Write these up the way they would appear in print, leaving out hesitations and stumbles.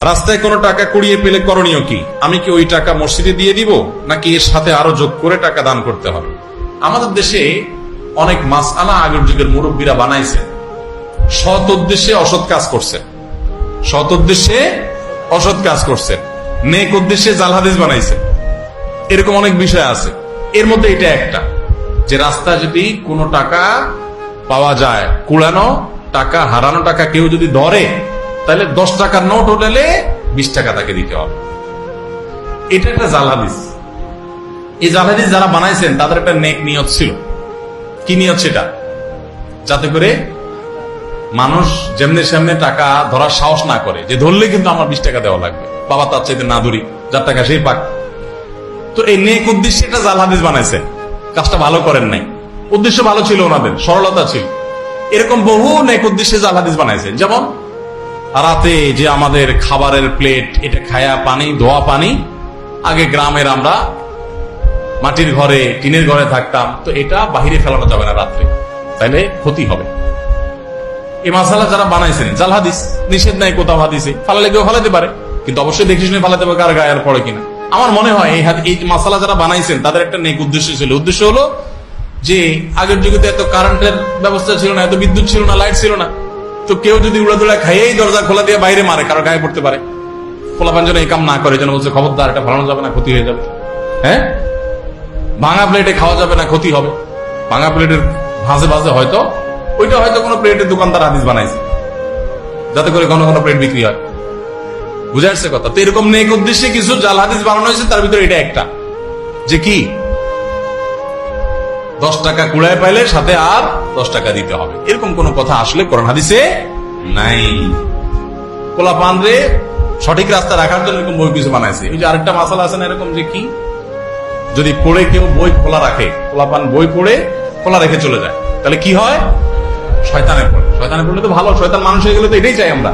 রাস্তায় কোনো টাকা কুড়িয়ে পেলে করণীয় কি? আমি কি ওই টাকা মসজিদে দিয়ে দিব, নাকি এর সাথে আরো যোগ করে টাকা দান করতে হবে? আমাদের দেশে অনেক মাসআলা আগের যুগের মুরব্বীরা বানাইছে, সৎ উদ্দেশ্যে অসৎ কাজ করছে, সৎ উদ্দেশ্যে অসৎ কাজ করছে, নেক উদ্দেশ্যে জাল হাদিস বানাইছে। এরকম অনেক বিষয় আছে। এর মধ্যে এটা একটা, যে রাস্তায় যদি কোনো টাকা পাওয়া যায়, কুড়ানো টাকা, হারানো টাকা কেউ যদি ধরে, তাহলে 10 টাকার নোট হলে 20 টাকা তাকে দিতে হবে। এটা একটা জাল হাদিস। এই জাল হাদিস যারা বানাইছেন তাদের একটা নেক নিয়ত ছিল। কি নিয়ত সেটা? যাতে করে মানুষ যেমনি সামনে টাকা ধরার সাহস না করে, যে ধরলে কিন্তু আমার 20 টাকা দেওয়া লাগবে, বাবা তার চাইতে না ধরি, যার টাকা সেই পাক। তো এই নেক উদ্দেশ্যে এটা জাল হাদিস বানাইছে, কাজটা ভালো করেন নাই। উদ্দেশ্য ভালো ছিল, ওনাদের সরলতা ছিল। এরকম বহু নেক উদ্দেশ্যে জাল হাদিস বানাইছে। যেমন রাতে যে আমাদের খাবারের প্লেট, এটা খায়া পানি, ধোয়া পানি, আগে গ্রামের আমরা মাটির ঘরে, টিনের ঘরে থাকতাম, তো এটা বাহিরে ফেলানো যাবে না রাত্রে, তাইলে ক্ষতি হবে। এই মাসালা যারা বানাইছেন জাল হাদিস, নিষেধ নাই কোথাও হাদিসে, ফালালে কেউ ফালাতে পারে, কিন্তু অবশ্যই দেখে শুনে ফালাতে হবে কার গায়ে আর পড়ে কিনা। আমার মনে হয় এই মাসালা যারা বানাইছেন তাদের একটা নেক উদ্দেশ্য ছিল। উদ্দেশ্য হলো যে আগের যুগে তো এত কারেন্টের ব্যবস্থা ছিল না, এত বিদ্যুৎ ছিল না, লাইট ছিল না, তো কেউ যদি উড়াদুড়া খাইয়েই দরজা খোলা দিয়ে বাইরে মারে, কারো গায়ে পড়তে পারে। পোলাপান যেন এই কাম না করে, যেন বলছে খবরদার এটা ফালানো যাবে না, ক্ষতি হয়ে যাবে। হ্যাঁ, ভাঙা প্লেটে খাওয়া যাবে না, ক্ষতি হবে। ভাঙা প্লেটের ভাঁজে ভাঁজে হয়তো ওইটা হয়তো কোনো প্লেটের দোকানদার হাদিস বানাইছে, যাতে করে ঘন ঘন প্লেট বিক্রি হয়। বুঝে আসছে কথা? তো এরকম নেক উদ্দেশ্যে কিছু জাল হাদিস বানানো হয়েছে, তার ভিতরে এটা একটা, যে কি 10 টাকা কুড়ায় পাইলে সাথে আর 10 টাকা দিতে হবে, এরকম কোন কথা আসলে কোরআন হাদিসে নাই। পোলাপান রে সঠিক রাস্তা রাখার জন্য এরকম বই কিছু বানাইছে। ওই যে আরেকটা মাসালা আছে না এরকম, যে কি যদি পড়ে কেউ বই খোলা রাখে, পোলাপান বই পড়ে খোলা রেখে চলে যায়, তাহলে কি হয়? শয়তানে পড়ে। শয়তানে পড়লে তো ভালো, শয়তান মানুষ হয়ে গেলে তো এটাই চাই আমরা,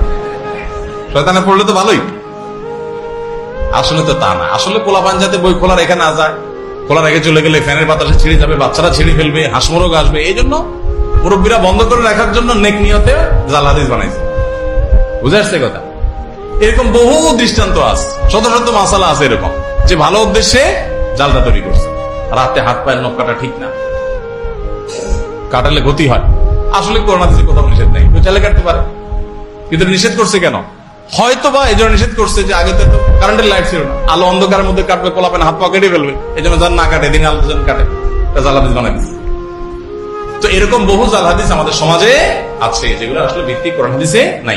শয়তানে পড়লে তো ভালোই। আসলে তো তা না। আসলে পোলাপান যাতে বই খোলা রেখে না যায়, খোলা রেখে চলে গেলে ফ্যানের বাতাসে ছিঁড়ে যাবে, বাচ্চারা ছিঁড়ে ফেলবে, হাঁসমরগ আসবে, এই জন্য মুরব্বীরা বন্ধ করে রাখার জন্য নেক নিয়তে জাল হাদিস বানাইছে। বুঝে আসছে কথা? এরকম বহু দৃষ্টান্ত আছে, শত শত মাসালা আছে এরকম, যে ভালো উদ্দেশ্যে জালটা তৈরি করছে। রাতে হাত পায়ের নখ কাটা ঠিক না, কাটালে ক্ষতি হয়। আসলে কোরআন হাদিসে কোথাও নিষেধ নেই, কেউ চাইলে কাটতে পারে, কিন্তু নিষেধ করছে কেন? হয়তো বা এই জন্য নিষেধ করছে যে আগে তো কারেন্টের লাইট ছিল না, আলো অন্ধকারের মধ্যে কাটবে, পোলাপেন হাত পা কেটে ফেলবে, এই জন্য যার না কাটে, দিনে আলো যেন কাটে, জাল হাদিস বানাই দিচ্ছে। তো এরকম বহু জাল হাদিস আমাদের সমাজে আছে, যেগুলো আসলে ভিত্তি কোরআন হাদিসে নাই।